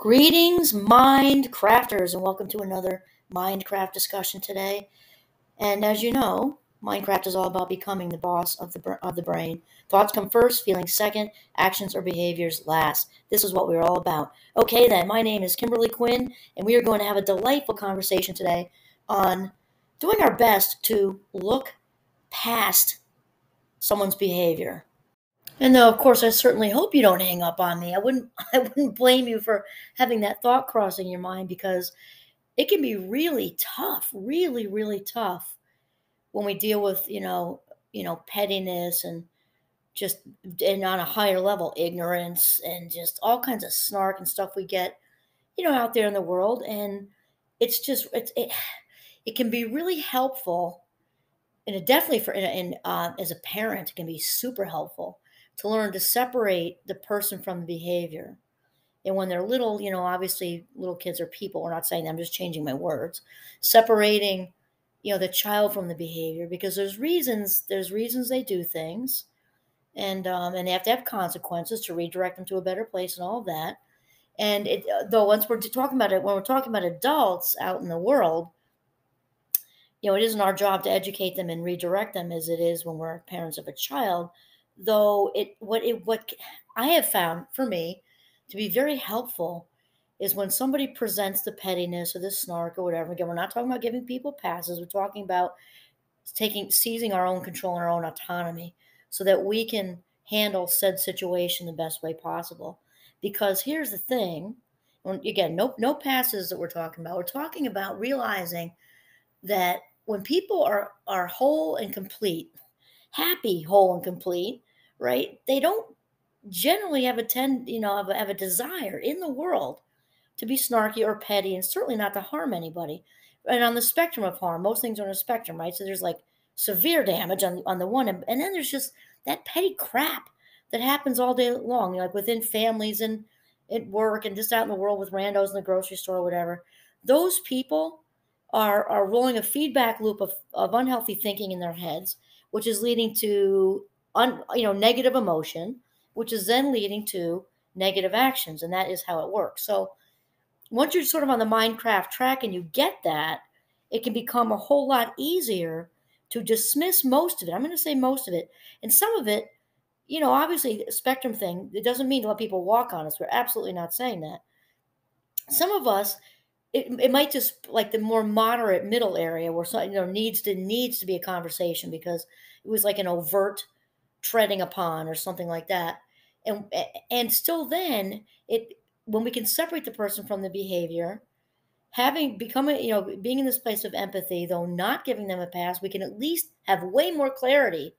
Greetings, mind crafters, and welcome to another Mindcraft discussion today. And as you know, Minecraft is all about becoming the boss of the brain. Thoughts come first, feelings second, actions or behaviors last. This is what we're all about. Okay, then, my name is Kimberly Quinn, and we are going to have a delightful conversation today on doing our best to look past someone's behavior. And though, of course, I certainly hope you don't hang up on me. I wouldn't blame you for having that thought crossing your mind because it can be really tough, really, really tough when we deal with, pettiness and just and on a higher level, ignorance and just all kinds of snark and stuff we get, out there in the world. And it's just it can be really helpful, and it definitely as a parent, it can be super helpful to learn to separate the person from the behavior. And when they're little, obviously little kids are people. We're not saying that. I'm just changing my words. Separating, the child from the behavior, because there's reasons they do things, and they have to have consequences to redirect them to a better place and all of that. And though once we're talking about it, when we're talking about adults out in the world, it isn't our job to educate them and redirect them as it is when we're parents of a child. Though what I have found for me to be very helpful is when somebody presents the pettiness or the snark or whatever. Again, we're not talking about giving people passes. We're talking about seizing our own control and our own autonomy so that we can handle said situation the best way possible. Because here's the thing, again, no passes that we're talking about. We're talking about realizing that when people are whole and complete, happy, whole and complete, right? They don't generally have have a desire in the world to be snarky or petty, and certainly not to harm anybody. And on the spectrum of harm, most things are on a spectrum, right? So there's like severe damage on the one end, and then there's just that petty crap that happens all day long, like within families and at work and just out in the world with randos in the grocery store or whatever. Those people are rolling a feedback loop of unhealthy thinking in their heads, which is leading to negative emotion, which is then leading to negative actions, and that is how it works. So once you're sort of on the Minecraft track and you get that, it can become a whole lot easier to dismiss most of it. I'm going to say most of it. And some of it, obviously, the spectrum thing, it doesn't mean to let people walk on us. We're absolutely not saying that. Some of us, it might just like the more moderate middle area where something needs to be a conversation because it was like an overt treading upon or something like that. And still then when we can separate the person from the behavior, being in this place of empathy, though not giving them a pass, we can at least have way more clarity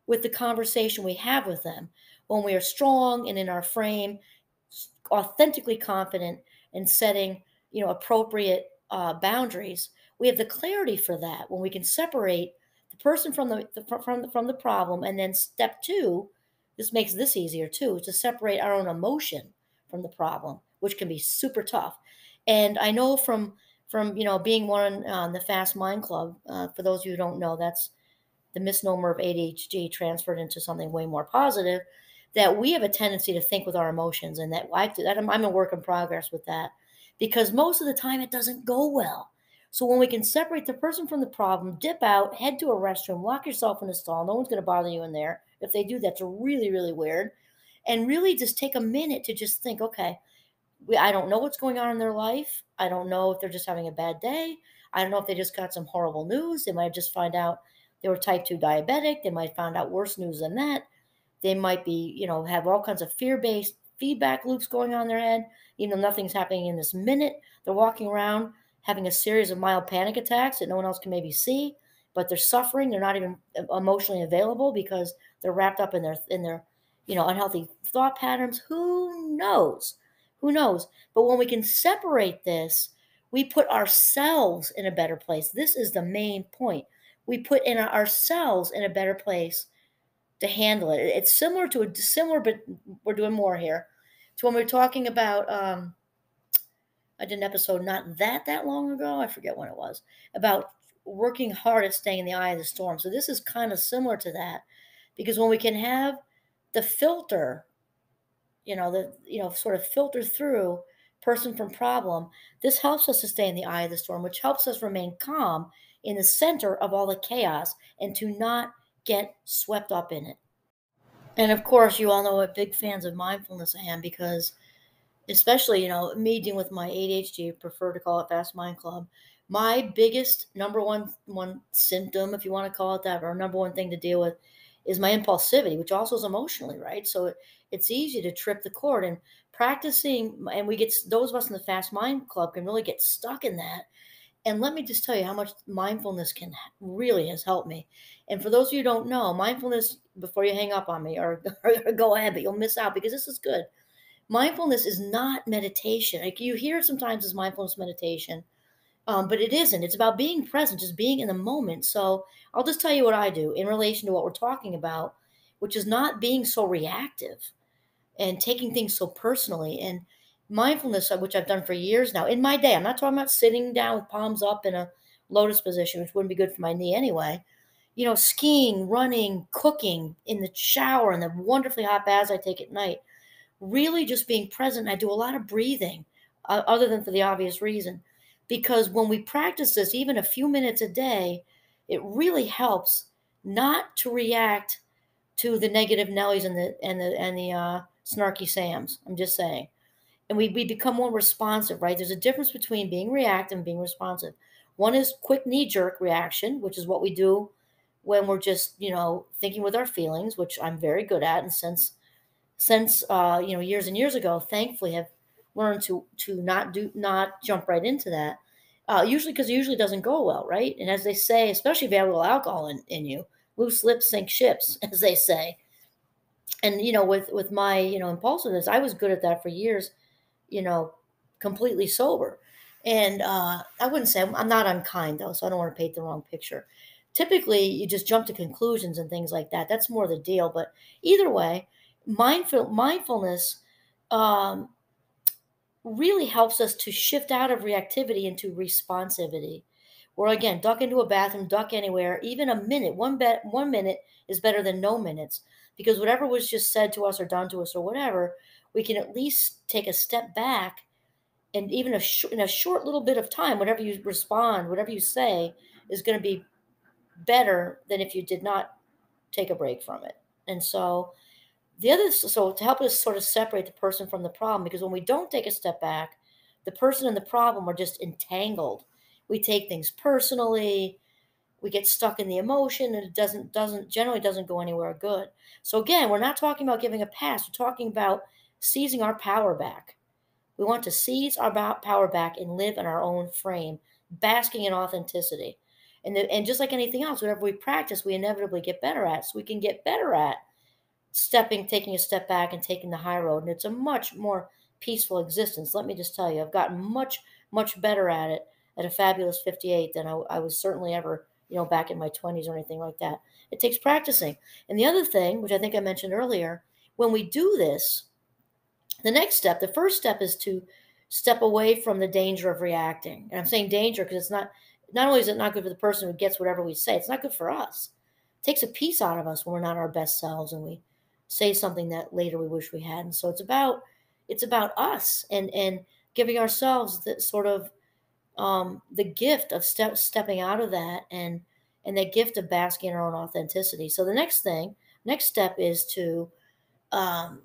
with the conversation we have with them when we are strong and in our frame, authentically confident and setting, appropriate boundaries. We have the clarity for that when we can separate the person from the problem. And then step two, this makes this easier too, is to separate our own emotion from the problem, which can be super tough. And I know from being one on the Fast Mind Club, for those of you who don't know, that's the misnomer of ADHD transferred into something way more positive, that we have a tendency to think with our emotions, and I'm a work in progress with that, because most of the time it doesn't go well. So when we can separate the person from the problem, dip out, head to a restroom, lock yourself in a stall, no one's going to bother you in there. If they do, that's really, really weird. And really just take a minute to just think, okay, I don't know what's going on in their life. I don't know if they're just having a bad day. I don't know if they just got some horrible news. They might just find out they were type 2 diabetic. They might find out worse news than that. They might be, have all kinds of fear-based feedback loops going on in their head. Nothing's happening in this minute. They're walking around having a series of mild panic attacks that no one else can maybe see, but they're suffering. They're not even emotionally available because they're wrapped up in their unhealthy thought patterns. Who knows? Who knows? But when we can separate this, we put ourselves in a better place. This is the main point. We put ourselves in a better place to handle it. It's similar, but we're doing more here. To when we were talking about, I did an episode not that long ago, I forget when it was, about working hard at staying in the eye of the storm. So this is kind of similar to that, because when we can have the filter, sort of filter through person from problem, this helps us to stay in the eye of the storm, which helps us remain calm in the center of all the chaos and to not get swept up in it. And of course, you all know what big fans of mindfulness I am because, especially, me dealing with my ADHD, prefer to call it Fast Mind Club. My biggest number one symptom, if you want to call it that, or number one thing to deal with, is my impulsivity, which also is emotionally, right? So it's easy to trip the cord and practicing, and we get those of us in the Fast Mind Club can really get stuck in that. And let me just tell you how much mindfulness can really has helped me. And for those of you who don't know, mindfulness, before you hang up on me or go ahead, but you'll miss out because this is good. Mindfulness is not meditation. Like you hear it sometimes as mindfulness meditation, but it isn't. It's about being present, just being in the moment. So I'll just tell you what I do in relation to what we're talking about, which is not being so reactive and taking things so personally. And mindfulness, which I've done for years now in my day, I'm not talking about sitting down with palms up in a lotus position, which wouldn't be good for my knee anyway. Skiing, running, cooking, in the shower, and the wonderfully hot baths I take at night, really just being present. I do a lot of breathing, other than for the obvious reason, because when we practice this, even a few minutes a day, it really helps not to react to the negative Nellies and the snarky Sams. I'm just saying, and we become more responsive, right? There's a difference between being reactive and being responsive. One is quick knee jerk reaction, which is what we do when we're just thinking with our feelings, which I'm very good at, and since years and years ago, thankfully have learned to not jump right into that. Usually, because it usually doesn't go well, right? And as they say, especially if you have a little alcohol in you, loose lips sink ships, as they say. And with my impulsiveness, I was good at that for years. You know, completely sober, and I wouldn't say I'm not unkind though, so I don't want to paint the wrong picture. Typically, you just jump to conclusions and things like that. That's more the deal. But either way, mindfulness um, really helps us to shift out of reactivity into responsivity. Or again, duck into a bathroom, duck anywhere, even a minute. 1 minute is better than no minutes because whatever was just said to us or done to us or whatever, we can at least take a step back and even in a short little bit of time, whatever you respond, whatever you say is going to be better than if you did not take a break from it. And so to help us sort of separate the person from the problem, because when we don't take a step back, the person and the problem are just entangled. We take things personally, we get stuck in the emotion, and it doesn't go anywhere good. So again, we're not talking about giving a pass, we're talking about seizing our power back. We want to seize our power back and live in our own frame, basking in authenticity. And just like anything else, whatever we practice, we inevitably get better at. So we can get better at taking a step back and taking the high road. And it's a much more peaceful existence. Let me just tell you, I've gotten much, much better at it at a fabulous 58 than I was certainly ever, back in my 20s or anything like that. It takes practicing. And the other thing, which I think I mentioned earlier, when we do this, the first step is to step away from the danger of reacting. And I'm saying danger because not only is it not good for the person who gets whatever we say, it's not good for us. It takes a piece out of us when we're not our best selves and we say something that later we wish we hadn't. So it's about us and giving ourselves the sort of the gift of stepping out of that and that gift of basking in our own authenticity. So the next step is to um,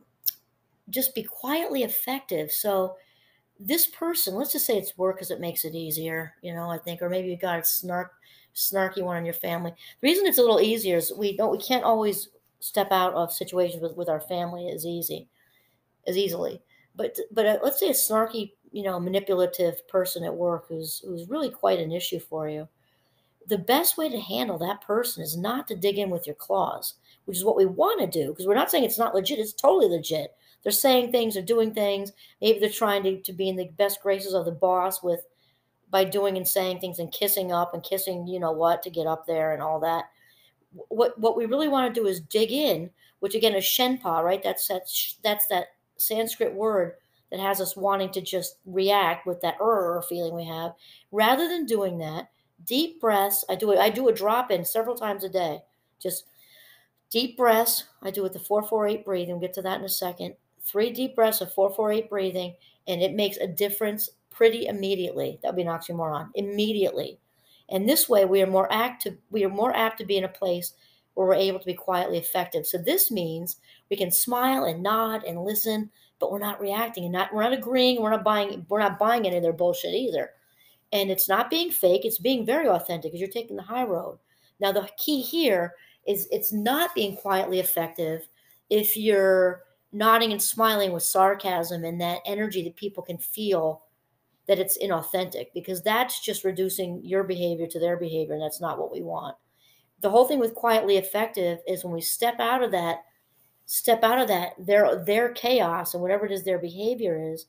just be quietly effective. So this person, let's just say it's work because it makes it easier, I think, or maybe you got a snarky one in your family. The reason it's a little easier is we can't always step out of situations with our family as easily. But let's say a snarky, manipulative person at work who's really quite an issue for you. The best way to handle that person is not to dig in with your claws, which is what we want to do, because we're not saying it's not legit. It's totally legit. They're saying things, they're doing things. Maybe they're trying to be in the best graces of the boss by doing and saying things and kissing up and kissing, what, to get up there and all that. What we really want to do is dig in, which again is shenpa, right? That's that Sanskrit word that has us wanting to just react with that feeling we have. Rather than doing that, deep breaths. I do a drop in several times a day. Just deep breaths. I do it the 4-4-8 breathing. We'll get to that in a second. 3 deep breaths of 4-4-8 breathing, and it makes a difference pretty immediately. That would be an oxymoron. Immediately. And this way we are more apt to be in a place where we're able to be quietly effective. So this means we can smile and nod and listen, but we're not reacting and we're not agreeing, we're not buying any of their bullshit either. And it's not being fake, it's being very authentic because you're taking the high road. Now the key here is it's not being quietly effective if you're nodding and smiling with sarcasm and that energy that people can feel that it's inauthentic, because that's just reducing your behavior to their behavior, and that's not what we want. The whole thing with quietly effective is when we step out of that their chaos and whatever it is their behavior is,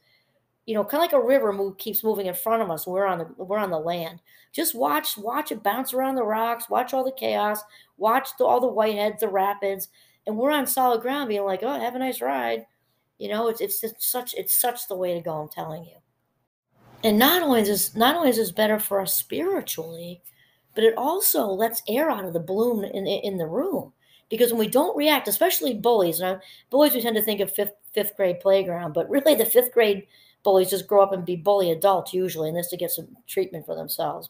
kind of like a river keeps moving in front of us. We're on the land. Just watch it bounce around the rocks. Watch all the chaos. Watch all the whiteheads, the rapids, and we're on solid ground, being like, "Oh, have a nice ride." It's such the way to go. I'm telling you. And not only is this better for us spiritually, but it also lets air out of the balloon in the room. Because when we don't react, especially bullies, bullies we tend to think of fifth grade playground, but really the fifth grade bullies just grow up and be bully adults usually, and this to get some treatment for themselves.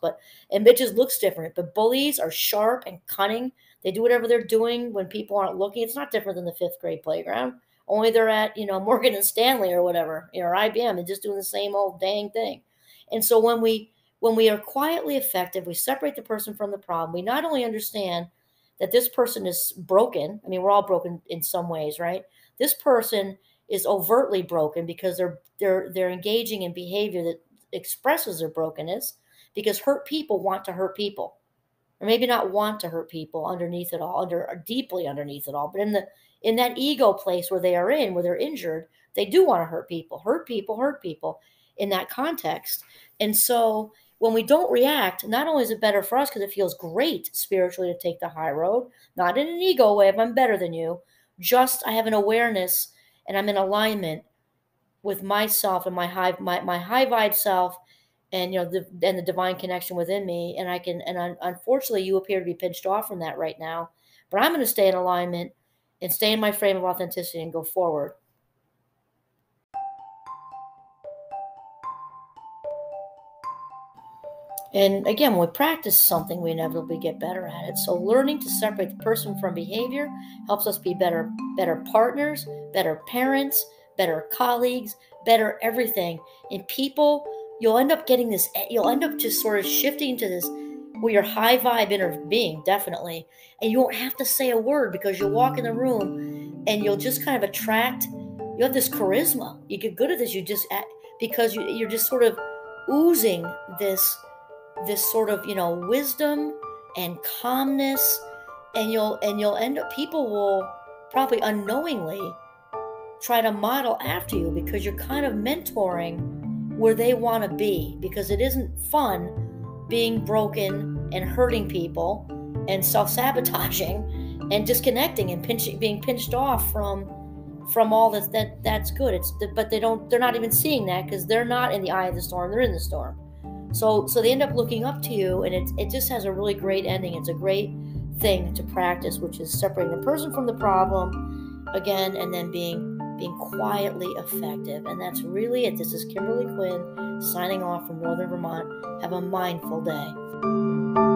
And it just looks different. But bullies are sharp and cunning. They do whatever they're doing when people aren't looking. It's not different than the fifth grade playground. Only they're at, Morgan and Stanley or whatever, or IBM, and just doing the same old dang thing. And so when we are quietly effective, we separate the person from the problem. We not only understand that this person is broken. I mean, we're all broken in some ways, right? This person is overtly broken because they're engaging in behavior that expresses their brokenness, because hurt people want to hurt people. Or maybe not want to hurt people underneath it all, deeply underneath it all, but in that ego place where they're injured, they do want to hurt people in that context. And so when we don't react, not only is it better for us because it feels great spiritually to take the high road, not in an ego way of I'm better than you, just I have an awareness and I'm in alignment with myself and my high vibe self, and the divine connection within me, and unfortunately you appear to be pinched off from that right now, but I'm going to stay in alignment and stay in my frame of authenticity and go forward. And again, when we practice something, we inevitably get better at it. So learning to separate the person from behavior helps us be better partners, better parents, better colleagues, better everything. And people, you'll end up just sort of shifting to this where your high vibe inner being, definitely. And you won't have to say a word because you'll walk in the room and you'll just kind of you have this charisma. You get good at this. Because you're just sort of oozing this sort of wisdom and calmness, and you'll end up, people will probably unknowingly try to model after you because you're kind of mentoring where they want to be, because it isn't fun being broken and hurting people and self-sabotaging and disconnecting and being pinched off from all that's good. But they're not even seeing that because they're not in the eye of the storm, they're in the storm. So they end up looking up to you, and it just has a really great ending. It's a great thing to practice, which is separating the person from the problem again, and then being quietly effective. And that's really it. This is Kimberly Quinn signing off from Northern Vermont. Have a mindful day.